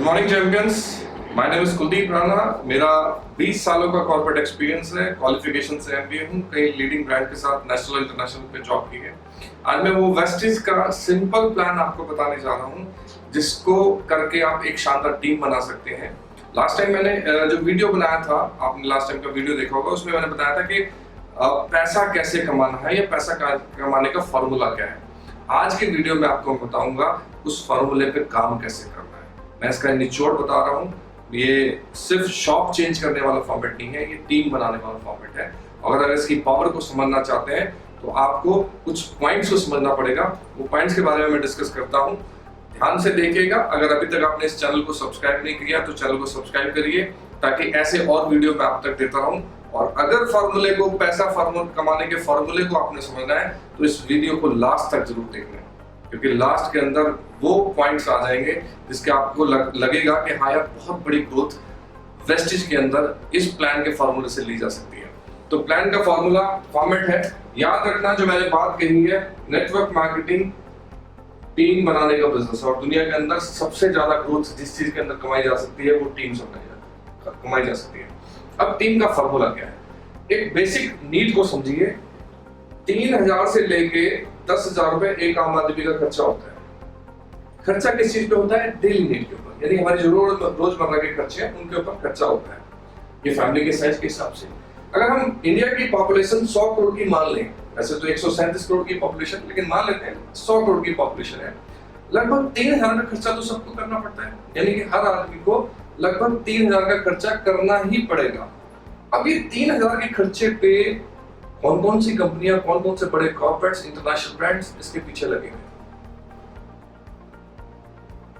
Morning champions. My name is Kuldeep Rana. मेरा 20 सालों का कॉर्पोरेट एक्सपीरियंस है। क्वालिफिकेशन से एमबीए हूँ। कई लीडिंग ब्रांड के साथ नेशनल इंटरनेशनल पे जॉब की है। आज मैं वो वेस्टिज का सिंपल प्लान आपको बताने जा रहा हूँ जिसको करके आप एक शानदार टीम बना सकते हैं। लास्ट टाइम मैंने जो वीडियो बनाया था, आपने लास्ट टाइम का वीडियो देखा होगा, उसमें मैंने बताया था कि पैसा कैसे कमाना है या पैसा कमाने का फॉर्मूला क्या है। आज के वीडियो में आपको बताऊंगा उस फॉर्मूले पे काम कैसे करना है। मैं इसका निचोड़ बता रहा हूँ। ये सिर्फ शॉप चेंज करने वाला फॉर्मेट नहीं है, ये टीम बनाने वाला फॉर्मेट है। अगर इसकी पावर को समझना चाहते हैं तो आपको कुछ पॉइंट्स को समझना पड़ेगा। वो पॉइंट्स के बारे में मैं डिस्कस करता हूँ, ध्यान से देखिएगा। अगर अभी तक आपने इस चैनल को सब्सक्राइब नहीं किया तो चैनल को सब्सक्राइब करिए ताकि ऐसे और वीडियो मैं आप तक देता रहूं। और अगर फॉर्मूले को, पैसा कमाने के फॉर्मूले को आपने समझना है तो इस वीडियो को लास्ट तक जरूर देखना है, क्योंकि लास्ट के अंदर वो पॉइंट्स आ जाएंगे जिसके आपको लगेगा कि हाँ यार, बहुत बड़ी ग्रोथ वेस्टिज के अंदर इस प्लान के फॉर्मूले से ली जा सकती है। तो प्लान का फॉर्मूला फॉर्मेट है, याद रखना जो मैंने बात कही है, नेटवर्क मार्केटिंग, टीम बनाने का बिजनेस। और दुनिया के अंदर सबसे ज्यादा ग्रोथ जिस चीज के अंदर कमाई जा सकती है वो टीम से कमाई जा सकती है। अब टीम का फॉर्मूला क्या है? एक बेसिक नीड को समझिए। 3000 से लेके 10,000 रुपए एक आम आदमी का खर्चा होता है। खर्चा किस चीज पे होता है? डेली नीड के ऊपर, यानी हमारी जो रोजमर्रा के खर्चे हैं उनके ऊपर खर्चा होता है। ये फैमिली के साइज के हिसाब से। अगर हम इंडिया की पॉपुलेशन 100 करोड़ की मान लें, वैसे तो 137 करोड़ की पॉपुलेशन, लेकिन मान लेते हैं 100 करोड़ की पॉपुलेशन है, लगभग 3000 का खर्चा तो सबको करना पड़ता है। यानी कि हर आदमी को लगभग 3000 का खर्चा करना ही पड़ेगा। अब ये 3000 के खर्चे पे कौन कौन सी कंपनियां, कौन कौन से बड़े कॉर्पोरेट्स, इंटरनेशनल ब्रांड्स इसके पीछे लगे हैं?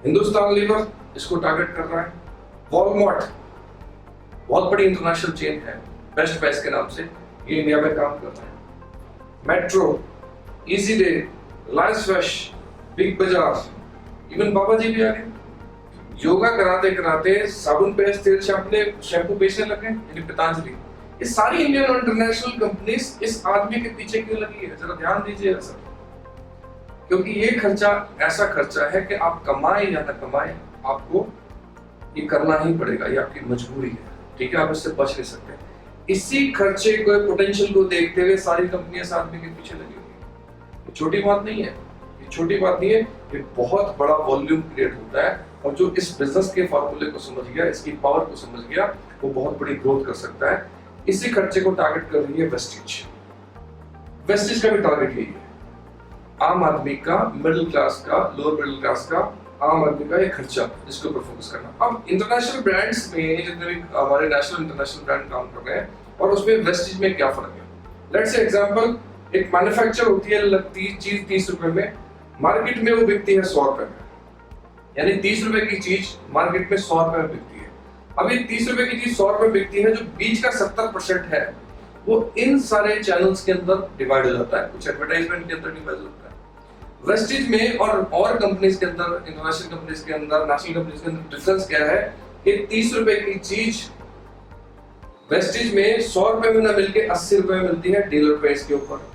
हिंदुस्तान लीवर इसको टारगेट कर रहा है। वॉलमार्ट बहुत बड़ी इंटरनेशनल चेन है, बेस्ट प्राइस के नाम से, ये इंडिया में काम कर रहा है। Metro, easy day, Reliance fresh, big बाजार, इवन बाबा जी भी आ गए। योगा कराते कराते साबुन पेस्ट, तेल, शैम्पू बेचने लगे, यानी पतंजलि। ये सारी इंडियन और इंटरनेशनल कंपनीज इस आदमी के पीछे क्यों लगी है? जरा ध्यान दीजिए सर, क्योंकि ये खर्चा ऐसा खर्चा है कि आप कमाए या ना कमाए, आपको ये करना ही पड़ेगा, ये आपकी मजबूरी है। ठीक है, आप इससे बच नहीं सकते। इसी खर्चे को, पोटेंशियल को देखते हुए सारी कंपनियां इस आदमी के पीछे लगी हुई है। ये छोटी बात नहीं है, ये छोटी बात नहीं है, ये बहुत बड़ा वॉल्यूम क्रिएट होता है। और जो इस बिजनेस के फॉर्मूले को समझ गया, इसकी पावर को समझ गया, वो बहुत बड़ी ग्रोथ कर सकता है। इसी खर्चे को टारगेट कर रही है वेस्टिज। वेस्टिज का भी टारगेट यही है, आम आदमी का, मिडिल क्लास का, लोअर मिडिल क्लास का, आम आदमी का ये खर्चा, इसके ऊपर फोकस करना। अब इंटरनेशनल ब्रांड्स में जितने भी हमारे नेशनल इंटरनेशनल ब्रांड काम कर रहे हैं, और उसमें वेस्टिज में क्या फर्क है? लेट्स से एग्जांपल, एक मैन्युफैक्चर होती है, लगती चीज 30 रुपए में, मार्केट में वो बिकती है 100 रुपए में। यानी 30 रुपए की चीज मार्केट में 100 रुपए में बिकती है। अब ये 30 रुपए की चीज 100 रुपए बिकती है, जो बीच का 70% है वो इन सारे चैनल्स के अंदर डिवाइड हो जाता है, कुछ एडवर्टाइजमेंट के अंदर डिवाइड होता है। वेस्टिज में और कंपनीज के अंदर, इंटरनेशनल कंपनीज के अंदर, नेशनल कंपनीज के अंदर डिफरेंस क्या है कि 30 रुपए की चीज वेस्टिज में 100 रुपए में ना मिलके 80 रुपए में मिलती है डीलर प्राइस के ऊपर।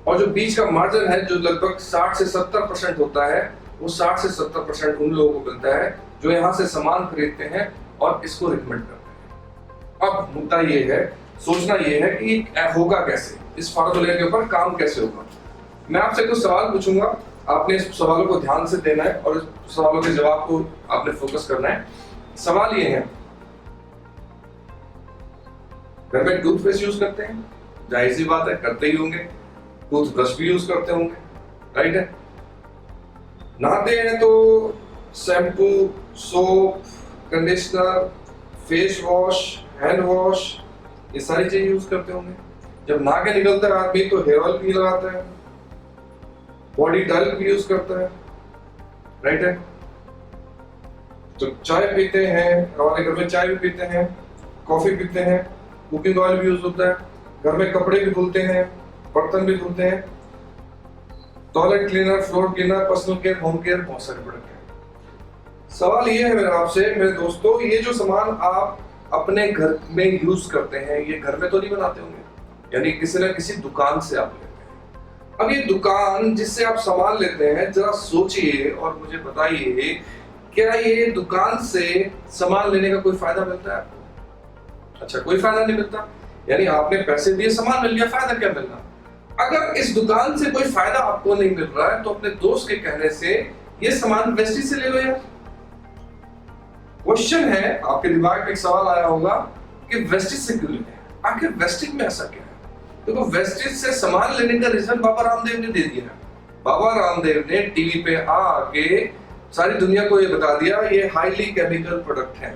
और जो बीच का मार्जिन है, जो लगभग 60 से 70% होता है, वो 60 से 70% उन लोगों को मिलता है जो यहाँ से सामान खरीदते हैं और इसको रिकमेंड करते हैं। अब मुद्दा ये है, सोचना ये है कि होगा कैसे, इस फॉर्मूले के ऊपर काम कैसे होगा। मैं आपसे कुछ सवाल पूछूंगा, आपने इस सवालों को ध्यान से देना है और इस सवालों के जवाब को आपने फोकस करना है। सवाल ये है, घर में टूथपेस्ट यूज करते हैं, जाहिर सी बात है करते ही होंगे। टूथब्रश भी यूज करते होंगे, राइट है। नहाते हैं तो shampoo, soap, conditioner, face wash, hand wash, ये सारी चीजें यूज करते होंगे। जब नहा के निकलता है आदमी तो हेयर ऑयल भी लगाता है, बॉडी डाइल भी यूज करता है, राइट है। तो चाय पीते हैं, हमारे घर में चाय भी पीते हैं, कॉफी पीते हैं, कुकिंग ऑयल भी यूज होता है, घर में कपड़े भी धुलते हैं, बर्तन भी धुलते हैं, toilet cleaner, floor cleaner, personal care, home care, बहुत सारे प्रोडक्ट हैं। सवाल ये है मेरा आपसे, मेरे दोस्तों, ये जो सामान आप अपने घर में यूज करते हैं, ये घर में तो नहीं बनाते होंगे, यानी किसी न किसी दुकान से आप लेते हैं। अब ये दुकान जिससे आप सामान लेते हैं, जरा सोचिए और मुझे बताइए क्या ये दुकान से सामान लेने का कोई फायदा मिलता है आपको? अच्छा, कोई फायदा नहीं मिलता। यानी आपने पैसे दिए, सामान मिल गया, फायदा क्या मिलना? अगर इस दुकान से कोई फायदा आपको नहीं मिल रहा है तो अपने दोस्त के कहने से ये सामान वेस्टिज से ले लो यार। क्वेश्चन है, आपके दिमाग में एक सवाल आया होगा कि वेस्टिज से क्यों लेते हैं? आखिर वेस्टिज में ऐसा क्या है? देखो, वेस्टिज से सामान लेने का रीजन बाबा रामदेव ने दे दिया है। बाबा रामदेव ने टीवी पे आके सारी दुनिया को ये बता दिया, ये हाईली केमिकल प्रोडक्ट है,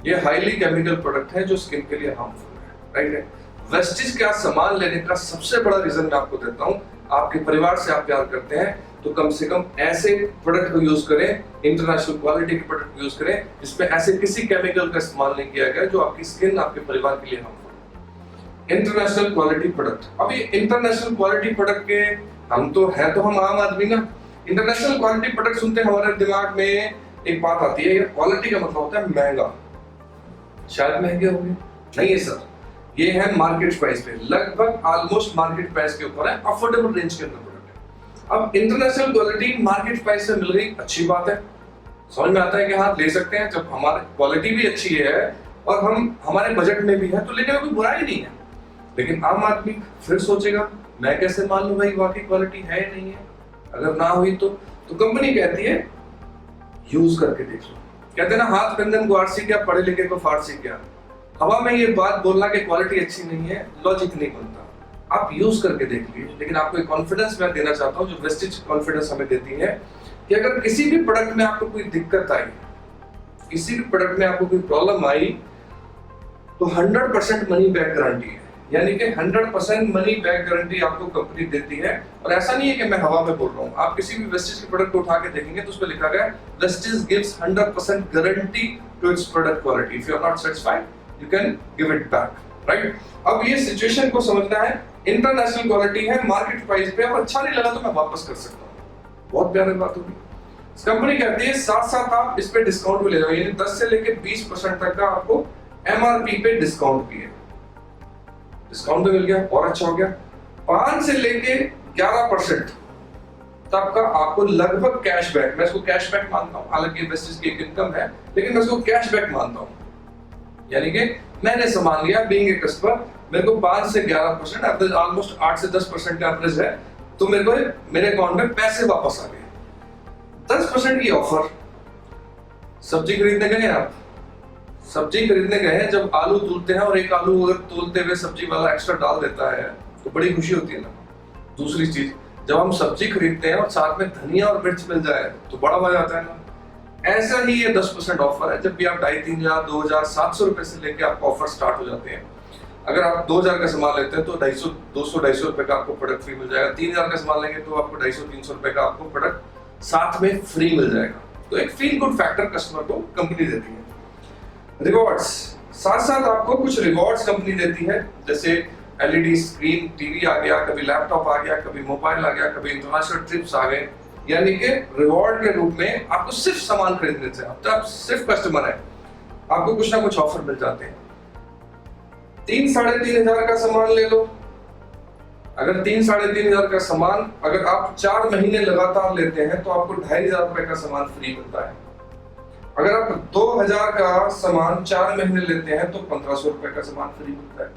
ये हाईली केमिकल प्रोडक्ट है जो स्किन के लिए हार्मफुल है, राइट है। वेस्टिज का सामान लेने का सबसे बड़ा रीजन मैं आपको देता हूं, आपके परिवार से आप प्यार करते हैं तो कम से कम ऐसे प्रोडक्ट को यूज करें, इंटरनेशनल क्वालिटी के प्रोडक्ट यूज करें जिसमें ऐसे किसी केमिकल का इस्तेमाल नहीं किया गया जो आपकी स्किन, आपके परिवार के लिए हार्मफुल। International quality product. अभी इंटरनेशनल क्वालिटी प्रोडक्ट के हम आम आदमी ना, इंटरनेशनल क्वालिटी प्रोडक्ट सुनते हैं हमारे दिमाग में एक बात आती है, क्वालिटी का मतलब होता है महंगा। शायद महंगे होंगे, नहीं है सर, ये है मार्केट प्राइस पे, लगभग ऑलमोस्ट मार्केट प्राइस के ऊपर है, अफोर्डेबल रेंज के अंदर प्रोडक्ट है। अब इंटरनेशनल क्वालिटी मार्केट प्राइस से मिल गई, अच्छी बात है, समझ में आता है कि हाँ ले सकते हैं, जब हमारी क्वालिटी भी अच्छी है और हम हमारे बजट में भी है तो लेने में कोई बुराई नहीं है। लेकिन आम आदमी फिर सोचेगा, मैं कैसे मान लूं भाई वाकई क्वालिटी है या नहीं है? अगर ना हुई तो कंपनी कहती है यूज करके देख लो। कहते हैं ना, हाथ कंगन को आरसी क्या, पढ़े लिखे को फारसी क्या। हवा में ये बात बोलना कि क्वालिटी अच्छी नहीं है, लॉजिक नहीं बनता। आप यूज करके देख लीजिए। लेकिन आपको एक कॉन्फिडेंस मैं देना चाहता हूँ जो वेस्टिज कॉन्फिडेंस हमें देती है कि अगर किसी भी प्रोडक्ट में आपको कोई दिक्कत आई, किसी भी प्रोडक्ट में आपको कोई प्रॉब्लम आई तो 100% मनी बैक गारंटी है। यानी कि 100% मनी बैक गारंटी आपको कंपनी देती है। और ऐसा नहीं है कि मैं हवा में बोल रहा हूँ, आप किसी भी वेस्टिज के प्रोडक्ट को उठा के देखेंगे तो उसमें लिखा गया है Vestige gives 100% guarantee to its product quality. If you are not satisfied you can give it back, right. अब ये सिचुएशन को समझना है, इंटरनेशनल क्वालिटी है, मार्केट प्राइस पे, अब अच्छा नहीं लगा तो मैं वापस कर सकता हूँ। बहुत प्यारी बात होगी। कंपनी कहती है साथ साथ आप इस पे डिस्काउंट भी ले जाओ, यानी 10 से लेके 20% तक का आपको एमआरपी पे डिस्काउंट भी है। डिस्काउंट भी मिल गया और अच्छा हो गया। 5 से लेके 11% तक का आपको लगभग कैशबैक, मैं इसको कैशबैक मानता हूँ, हालांकि वेस्टिज की एक इनकम है लेकिन मैं इसको कैशबैक मानता हूँ। यानी कि मैंने सामान लिया, बीइंग ए कस्टमर, मेरे को 5 से 11% एवरेज, ऑलमोस्ट 8 से 10% का एवरेज है, तो मेरे को मेरे अकाउंट में पैसे वापस आ गए। 10% की ऑफर। सब्जी खरीदने गए आप, सब्जी खरीदने गए हैं, जब आलू तोलते हैं और एक आलू अगर तोलते हुए सब्जी वाला एक्स्ट्रा डाल देता है तो बड़ी खुशी होती है ना। दूसरी चीज, जब हम सब्जी खरीदते हैं और साथ में धनिया और मिर्च मिल जाए तो बड़ा मजा आता है ना। ऐसा ही ये 10% ऑफर है। जब भी आप 2500, 2000, 700 रुपए से लेके आपको ऑफर स्टार्ट हो जाते हैं। अगर आप 2000 का सामान लेते हैं तो 200-250 रुपए का आपको प्रोडक्ट फ्री मिल जाएगा। 3000 का सामान लेंगे तो आपको 250-300 रुपए का आपको प्रोडक्ट साथ में फ्री मिल जाएगा। तो एक फील गुड फैक्टर कस्टमर को कंपनी देती है। रिवॉर्ड्स, साथ साथ आपको कुछ रिवॉर्ड्स कंपनी देती है, जैसे एलईडी स्क्रीन, टीवी आ गया, कभी लैपटॉप आ गया, कभी मोबाइल आ गया, कभी इंटरनेशनल ट्रिप्स आ गए। यानी कि रिवॉर्ड के रूप में आपको सिर्फ सामान खरीदने से, अब तो आप सिर्फ कस्टमर है, आपको कुछ ना कुछ ऑफर मिल जाते हैं। 3-3.5 का सामान ले लो। अगर 3-3.5 का सामान अगर आप 4 महीने लगातार लेते हैं तो आपको 2500 रुपए का सामान फ्री मिलता है। अगर आप 2000 का सामान 4 महीने लेते हैं तो 1500 रुपए का सामान फ्री मिलता है।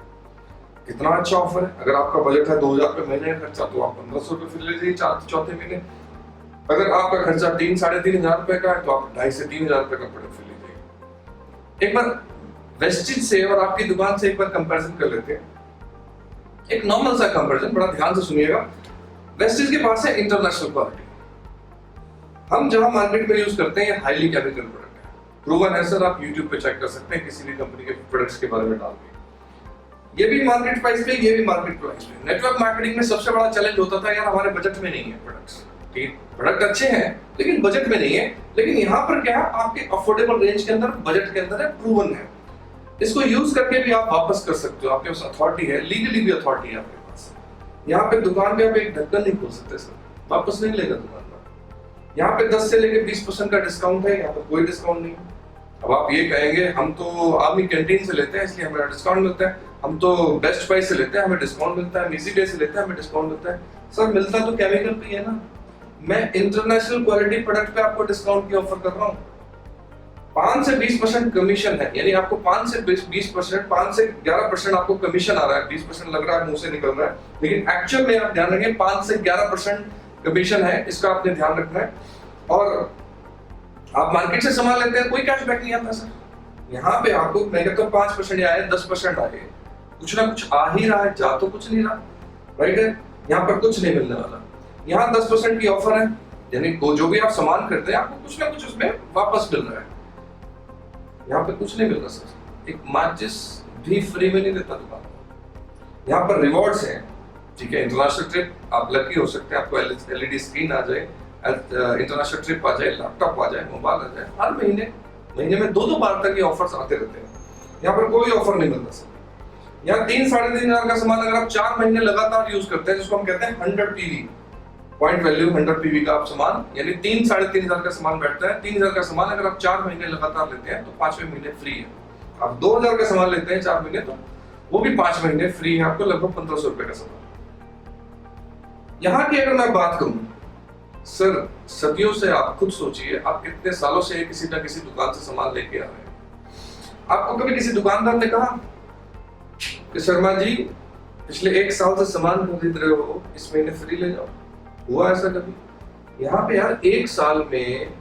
कितना अच्छा ऑफर है। अगर आपका बजट है 2000 रुपए महीने का खर्चा तो आप 1500 रुपए फ्री ले जाइए चौथे महीने। अगर आपका खर्चा 3-3.5 रुपए का है तो आप 2500 से 3000 रुपए का प्रोडक्ट फ्री ले जाइए। एक बार वेस्टिज से और आपकी दुकान से एक बार कंपैरिजन कर लेते हैं। एक नॉर्मल सा कंपैरिजन, बड़ा ध्यान से सुनिएगा। वेस्टिज के पास है इंटरनेशनल क्वालिटी। हम जहां मार्केट में यूज करते हैं ये हाईली केमिकल प्रोडक्ट है, प्रूवन है सर, आप YouTube पे चेक कर सकते हैं किसी भी कंपनी के प्रोडक्ट्स के बारे में डाल के। ये भी मार्केट प्राइस पे, ये भी मार्केट प्राइस पे। नेटवर्क मार्केटिंग में सबसे बड़ा चैलेंज होता था यार हमारे बजट में नहीं है प्रोडक्ट्स, ठीक, प्रोडक्ट अच्छे हैं लेकिन बजट में नहीं है। लेकिन यहाँ पर क्या है, आपके अफोर्डेबल रेंज के अंदर, बजट के अंदर है, प्रूवन है। इसको यूज करके भी आप वापस कर सकते हो, आपके पास अथॉरिटी है, लीगली भी अथॉरिटी है आपके पास। यहाँ पे दुकान पे आप एक ढक्कन नहीं खोल सकते सर, वापस नहीं लेगा दुकान पर। यहाँ पे 10 से लेके 20% का डिस्काउंट है, यहाँ पर कोई डिस्काउंट नहीं। अब आप ये कहेंगे हम तो आर्मी कैंटीन से लेते हैं इसलिए हमें डिस्काउंट मिलता है, हम तो बेस्ट प्राइस से लेते हैं हमें डिस्काउंट मिलता है, हम इजी डे से लेते हैं हमें डिस्काउंट मिलता है। सर मिलता तो केमिकल पे है ना, मैं इंटरनेशनल क्वालिटी प्रोडक्ट पे आपको डिस्काउंट की ऑफर कर रहा हूँ। 5 से 20% कमीशन है, यानी आपको 5 से 20%, 5 से 11% आपको कमीशन आ रहा है। 20% लग रहा है, मुंह से निकल रहा है, लेकिन एक्चुअल में आप ध्यान रखें 5 से 11% कमीशन है, इसका आपने ध्यान रखना है। और आप मार्केट से सामान लेते हैं, कोई कैशबैक नहीं आता सर। यहाँ पे आपको मैं कहता हूँ 5% आए, 10% आए, कुछ ना कुछ आ ही रहा है, जा तो कुछ नहीं रहा, राइट है। यहाँ पर कुछ नहीं मिलने वाला। यहाँ 10% की ऑफर है, यानी जो भी आप सामान खरीदते हैं आपको कुछ ना कुछ उसमें वापस मिल रहा है। यहाँ पे कुछ नहीं मिल रहा सर, एक माचिस भी फ्री में नहीं देता दुकान। यहाँ पर रिवॉर्ड्स हैं, ठीक है। इंटरनेशनल ट्रिप आप लकी हो सकते हैं, आपको LED स्क्रीन आ जाए, इंटरनेशनल ट्रिप आ जाए, लैपटॉप आ जाए, मोबाइल आ जाए। हर महीने में 2-2 बार तक ये ऑफर्स आते रहते हैं। यहाँ पर कोई ऑफर नहीं मिलता सर। यहाँ 3-3.5 हजार का सामान अगर आप 4 महीने लगातार यूज करते हैं, जिसको हम कहते हैं 100 PV, पॉइंट वैल्यू 100 PV का आप सामान, यानी 3-3.5 हजार का सामान बैठता है। 3 हजार का सामान अगर आप 4 महीने लगातार लेते हैं तो 5वें महीने फ्री है। आप 2 हजार का सामान लेते हैं 4 महीने, तो वो भी 5 महीने फ्री है आपको, लगभग 1500 रुपए का सामान। यहाँ की अगर मैं बात करूं सर, सदियों से आप खुद सोचिए, आप कितने सालों से किसी ना किसी दुकान से सामान लेके आ रहे हैं। आपको कभी किसी दुकानदार ने कहा कि शर्मा जी पिछले 1 साल से सामान खरीद रहे हो, इस महीने फ्री ले जाओ? हुआ ऐसा कभी? यहाँ पे यार 1 साल में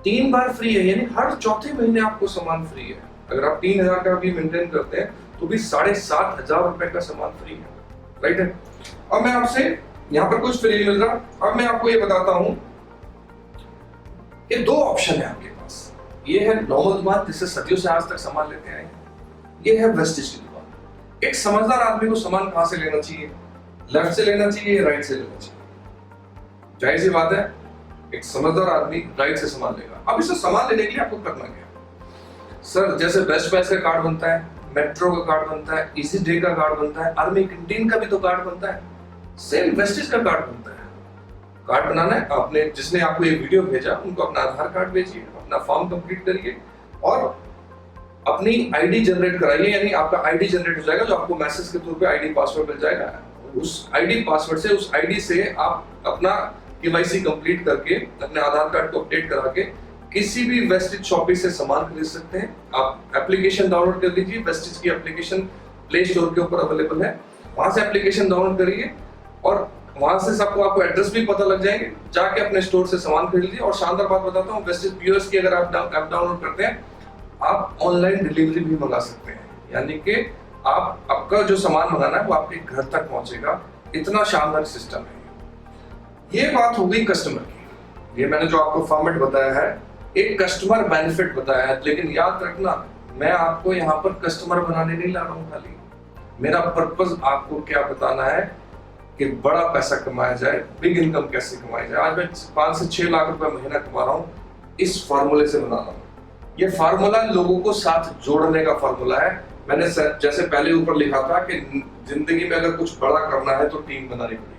3 बार फ्री है, यानी हर चौथे महीने आपको सामान फ्री है। अगर आप 3000 का भी मेंटेन करते हैं तो भी 7500 रुपए का सामान फ्री है, राइट है। अब मैं आपसे, यहाँ पर कुछ फ्री मिल रहा, अब मैं आपको ये बताता हूं कि 2 ऑप्शन है आपके पास। ये है नॉर्मल दुकान जिससे सदियों से आज तक सामान लेते आए, ये है वेस्टेज की दुकान। एक समझदार आदमी को सामान कहां से लेना चाहिए? लेफ्ट से लेना चाहिए, राइट से लेना चाहिए? जाहिर सी बात है, एक समझदार आदमी राइट से सामान लेगा। अब इसे सामान लेने के लिए आपको करना क्या सर? जैसे बेस्ट प्राइस का कार्ड बनता है, मेट्रो का कार्ड बनता है, इजी डे का कार्ड बनता है, आर्मी कैंटीन का भी तो कार्ड बनता है, सेम वेस्टेज का कार्ड बनता है। कार्ड बनाना है आपने, जिसने आपको ये वीडियो भेजा उनको अपना आधार कार्ड भेजिए, अपना फॉर्म कंप्लीट करिए और अपनी आईडी जनरेट कराइए, यानी आपका आईडी जनरेट हो जाएगा, जो आपको मैसेज के थ्रू पे आईडी पासवर्ड मिल जाएगा। उस आईडी पासवर्ड से, उस आईडी से आप अपना केवाईसी कंप्लीट करके अपने आधार कार्ड को अपडेट करा के किसी भी वेस्टेज शॉपिंग से सामान खरीद सकते हैं। आप एप्लीकेशन डाउनलोड कर लीजिए, वेस्टेज की एप्लीकेशन प्ले स्टोर के ऊपर अवेलेबल है, वहां से एप्लीकेशन डाउनलोड करिए और वहां से आपको एड्रेस भी पता लग जाएंगे, जाके अपने स्टोर से सामान खरीद लीजिए। और शानदार बात बताता हूँ, वेस्टेज POS की अगर आप ऐप डाउनलोड करते हैं, आप ऑनलाइन डिलीवरी भी मंगा सकते हैं, यानी कि आप आपका जो सामान मंगाना है वो आपके घर तक पहुंचेगा। इतना शानदार सिस्टम है। ये बात हो गई कस्टमर की, ये मैंने जो आपको फॉर्मेट बताया है, एक कस्टमर बेनिफिट बताया है। लेकिन याद रखना, मैं आपको यहाँ पर कस्टमर बनाने नहीं ला रहा हूँ, खाली मेरा पर्पस आपको क्या बताना है कि बड़ा पैसा कमाया जाए, बिग इनकम कैसे कमाई जाए। आज मैं 5 से 6 लाख रुपए महीना कमा रहा हूँ, इस फार्मूले से बना रहा हूँ। ये फार्मूला लोगों को साथ जोड़ने का फार्मूला है। मैंने जैसे पहले ऊपर लिखा था कि जिंदगी में अगर कुछ बड़ा करना है तो टीम बनानी पड़ेगी।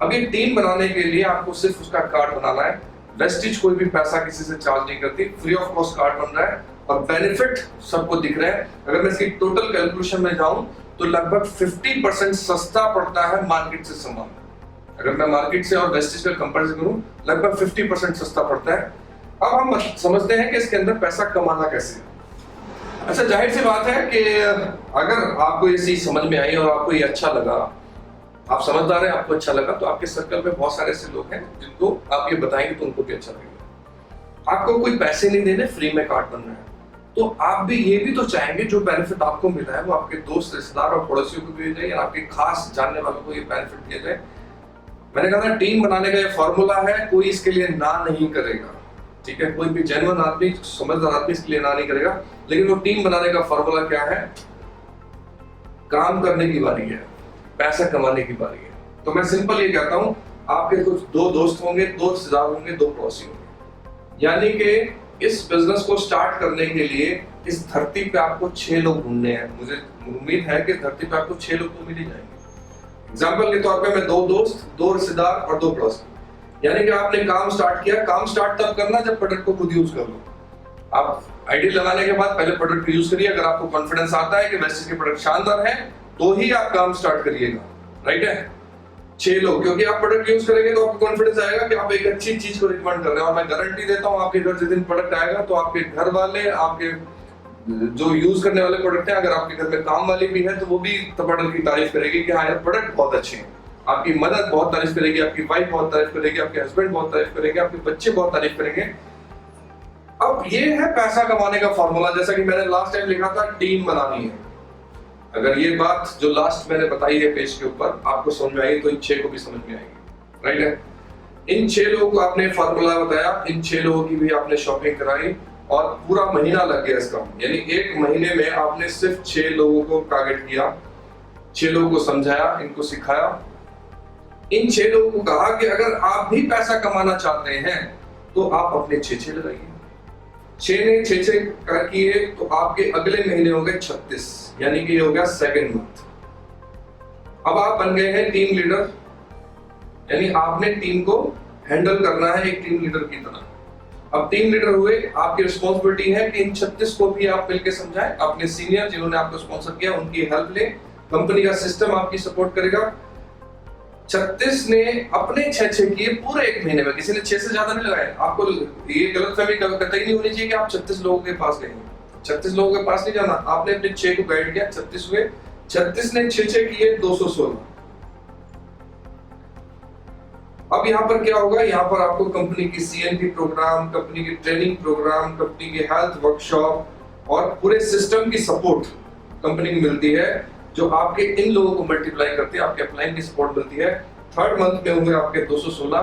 अब ये टीम बनाने के लिए आपको सिर्फ उसका कार्ड बनाना है। वेस्टेज कोई भी पैसा किसी से चार्ज नहीं करती, फ्री ऑफ कॉस्ट कार्ड बन रहा है और बेनिफिट सबको दिख रहे हैं। अगर मैं इसकी टोटल कैलकुलेशन में जाऊं तो लगभग 50% सस्ता पड़ता है मार्केट से सामान। अगर मैं मार्केट से और वेस्टेज का कंपैरिजन करूं, लगभग 50% सस्ता पड़ता है। अब हम समझते हैं कि इसके अंदर पैसा कमाना कैसे है। अच्छा, जाहिर सी बात है कि अगर आपको ये चीज समझ में आई और आपको ये अच्छा लगा, आप समझदार हैं, आपको अच्छा लगा, तो आपके सर्कल में बहुत सारे ऐसे लोग हैं जिनको आप ये बताएंगे तो उनको भी अच्छा लगेगा। आपको कोई पैसे नहीं देने, फ्री में कार्ड बनना है, तो आप भी ये भी तो चाहेंगे जो बेनिफिट आपको मिला है वो आपके दोस्त, रिश्तेदार और पड़ोसियों को दिया जाए या आपके खास जानने वालों को ये बेनिफिट दिया जाए। मैंने कहा था टीम बनाने का ये फॉर्मूला है, कोई इसके लिए ना नहीं करेगा, ठीक है। कोई भी जेन्युइन आदमी, समझदार आदमी इसके लिए ना नहीं करेगा। लेकिन वो टीम बनाने का फॉर्मूला क्या है? काम करने की बारी है, पैसा कमाने की बारी है। तो मैं सिंपल ये कहता हूं, आपके कुछ 2 दोस्त होंगे, 2 रिश्तेदार होंगे, 2 पड़ोसी होंगे, यानी कि इस बिजनेस को स्टार्ट करने के लिए इस धरती पे आपको 6 लोग ढूंढने हैं। मुझे उम्मीद है कि धरती पे आपको 6 लोग तो मिल ही जाएंगे। एग्जाम्पल के तौर पे मैं 2 दोस्त, 2 रिश्तेदार और 2 पड़ोसी, यानी कि आपने काम स्टार्ट किया। काम स्टार्ट तब करना जब प्रोडक्ट को खुद यूज कर लो। आप आईडी लगाने के बाद पहले प्रोडक्ट को यूज करिए। अगर आपको कॉन्फिडेंस आता है कि वेस्टेज के प्रोडक्ट शानदार है तो ही आप काम स्टार्ट करिएगा, राइट है। 6 लोग, क्योंकि आप प्रोडक्ट यूज करेंगे तो आपको कॉन्फिडेंस आएगा कि आप एक अच्छी चीज को रिकमेंड कर रहे हैं। और मैं गारंटी देता हूँ आपके घर जिस दिन प्रोडक्ट आएगा तो आपके घर वाले, आपके जो यूज करने वाले प्रोडक्ट है, अगर आपके घर में काम वाली भी है तो वो भी प्रोडक्ट की तारीफ करेगी कि हाँ यार प्रोडक्ट बहुत अच्छे हैं। आपकी मदर बहुत तारीफ करेगी, आपकी वाइफ बहुत तारीफ करेगी, आपके हस्बैंड बहुत तारीफ करेंगे, आपके बच्चे बहुत तारीफ करेंगे। अब ये है पैसा कमाने का फॉर्मूला। जैसा कि मैंने लास्ट टाइम लिखा था, टीम बनानी है। अगर ये बात जो लास्ट मैंने बताई है पेज के ऊपर आपको समझ में आई तो इन 6 को भी समझ में आएगी, राइट है। इन 6 लोगों को आपने फॉर्मूला बताया, इन 6 लोगों की भी आपने शॉपिंग कराई और पूरा महीना लग गया इसका। यानी 1 महीने में आपने सिर्फ 6 लोगों को टारगेट किया, 6 लोगों को समझाया, इनको सिखाया। इन 6 लोगों को कहा कि अगर आप भी पैसा कमाना चाहते हैं तो आप अपने 6 लगाइए। 6 ने 6 कर किए तो आपके अगले महीने हो गए 36, यानी कि हो गया सेकंड मंथ। अब आप बन गए हैं टीम लीडर, यानी आपने टीम को हैंडल करना है एक टीम लीडर की तरह। अब टीम लीडर हुए, आपकी रिस्पॉन्सिबिलिटी है कि इन 36 को भी आप मिलकर समझाएं। अपने सीनियर जिन्होंने आपको स्पॉन्सर किया उनकी हेल्प लें, कंपनी का सिस्टम आपकी सपोर्ट करेगा। 36 ने अपने 6 किए पूरे 1 महीने में, किसी ने 6 से ज्यादा नहीं लगाए। आपको ये गलतफहमी कतई नहीं होनी चाहिए कि आप 36 लोगों के पास गए। 36 लोगों के पास नहीं जाना, आपने अपने 6 को गाइड किया, 36 हुए। 36 ने 6 किए 216। अब यहाँ पर क्या होगा, यहाँ पर आपको कंपनी की CNP प्रोग्राम, कंपनी की ट्रेनिंग प्रोग्राम, कंपनी की हेल्थ वर्कशॉप और पूरे सिस्टम की सपोर्ट कंपनी को मिलती है, जो आपके इन लोगों को मल्टीप्लाई करती है, आपके अपलाइन की सपोर्ट मिलती है। 3rd मंथ में होंगे आपके 216।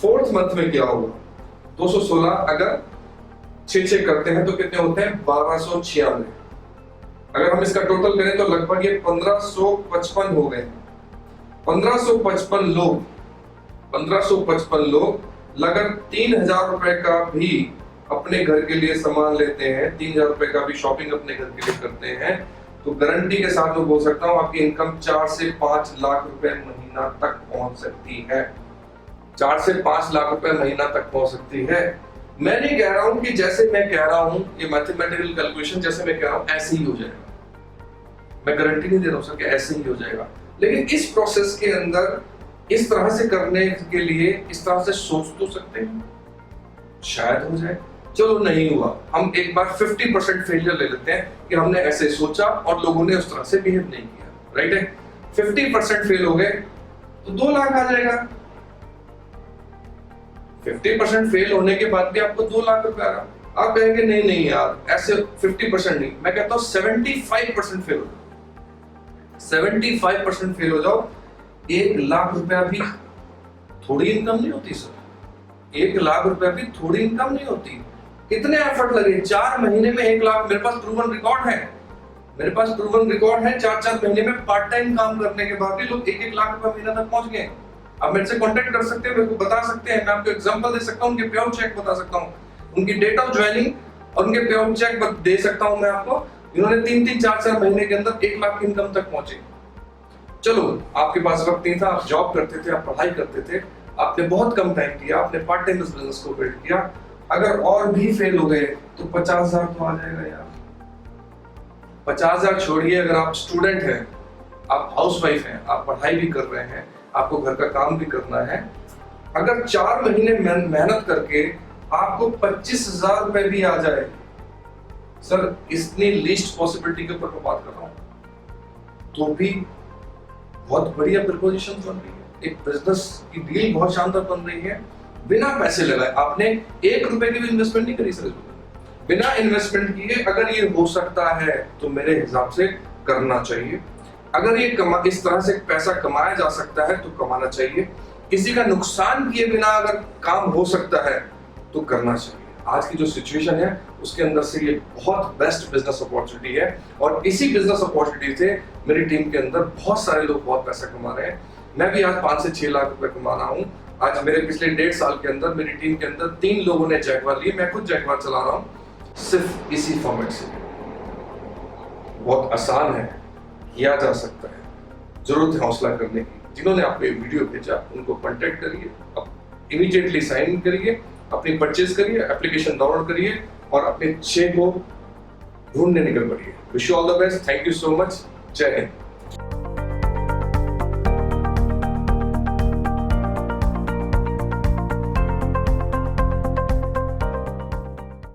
4th मंथ में क्या होगा, 216 अगर 6 करते हैं तो कितने होते हैं, 1296। अगर हम इसका टोटल करें तो लगभग ये 1555 हो गए। 1555 लोग लगभग 3000 रुपए का भी अपने घर के लिए सामान लेते हैं, 3000 रुपए का भी शॉपिंग अपने घर के लिए करते हैं, तो गारंटी के साथ मैं बोल सकता हूँ आपकी इनकम 4 से 5 लाख रुपए महीना तक पहुंच सकती है। 4 से 5 लाख रुपए महीना तक पहुंच सकती है। मैं नहीं कह रहा हूं कि जैसे मैं कह रहा हूं, ये मैथमेटिकल कैलकुलेशन जैसे मैं कह रहा हूं ऐसे ही हो जाएगा। मैं गारंटी नहीं दे रहा हूं सर कि ऐसे ही हो जाएगा, लेकिन इस प्रोसेस के अंदर इस तरह से करने के लिए इस तरह से सोच तो सकते हैं, शायद हो जाए। चलो नहीं हुआ, हम एक बार 50% फेलियर ले लेते हैं कि हमने ऐसे सोचा और लोगों ने उस तरह से बिहेव नहीं किया, राइट है। 50% फेल हो गए तो 2 लाख आ जाएगा। 50% फेल होने के बाद भी आपको 2 लाख रुपए आ रहा। आप कहेंगे नहीं नहीं यार ऐसे 50% नहीं, मैं कहता हूं 75% फेल हो जाओ। 75% फेल हो जाओ, 1 लाख रुपया भी थोड़ी इनकम नहीं होती सर। 1 लाख रुपया भी थोड़ी इनकम नहीं होती। कितने एफर्ट लगे, 4 महीने में 1 लाख। मेरे पास प्रूवन रिकॉर्ड है, 4 महीने में पार्ट टाइम काम करने के बाद भी लोग 1-1 लाख रुपया महीना तक पहुंच गए। आप मेरे से कांटेक्ट कर सकते हैं, मेरे को बता सकते हैं, मैं आपको एग्जांपल दे सकता हूं, उनके पे आउट चेक बता सकता हूं, उनकी डेट ऑफ ज्वाइनिंग और उनके पे आउट चेक दे सकता हूं मैं आपको। इन्होंने 3-3, 4-4 महीने के अंदर 1 लाख की इनकम तक पहुंचे। चलो आपके पास वक्त नहीं था, आप जॉब करते थे, आप पढ़ाई करते थे, आपने बहुत कम टाइम दिया, आपने पार्ट टाइम बिजनेस को बिल्ड किया। अगर और भी फेल हो गए तो 50,000 तो आ जाएगा यार। 50,000 छोड़िए, अगर आप स्टूडेंट हैं, आप हाउसवाइफ हैं, आप पढ़ाई भी कर रहे हैं, आपको घर का काम भी करना है, अगर 4 महीने मेहनत करके आपको 25,000 रुपए भी आ जाए सर, इतनी लीस्ट पॉसिबिलिटी के ऊपर मैं बात कर रहा हूं, तो भी बहुत बढ़िया प्रपोजिशन बन रही है। एक बिजनेस की डील बहुत शानदार बन रही है, बिना पैसे लगाए। आपने 1 रुपए की भी इन्वेस्टमेंट नहीं करी सर, बिना इन्वेस्टमेंट किए अगर ये हो सकता है तो मेरे हिसाब से करना चाहिए। अगर ये इस तरह से पैसा कमाया जा सकता है तो कमाना चाहिए। किसी का नुकसान किए बिना अगर काम हो सकता है तो करना चाहिए। आज की जो सिचुएशन है उसके अंदर से ये बहुत बेस्ट बिजनेस अपॉर्चुनिटी है, और इसी बिजनेस अपॉर्चुनिटी से मेरी टीम के अंदर बहुत सारे लोग बहुत पैसा कमा रहे हैं। मैं भी आज 5 से 6 लाख रुपए कमा रहा हूँ। आज मेरे पिछले 1.5 साल के अंदर मेरी टीम के अंदर 3 लोगों ने जैगवार लिए, मैं खुद जैगवार चला रहा हूँ, सिर्फ इसी फॉर्मेट से। बहुत आसान है, किया जा सकता है, जरूरत है हौसला करने की। जिन्होंने आपको ये वीडियो भेजा उनको कांटेक्ट करिए, इमीडिएटली साइन करिए, अपनी परचेज करिए, एप्लीकेशन डाउनलोड करिए और अपने 6 को ढूंढने निकल पड़िए। Wish you all the best, thank you so much, जय हिंद।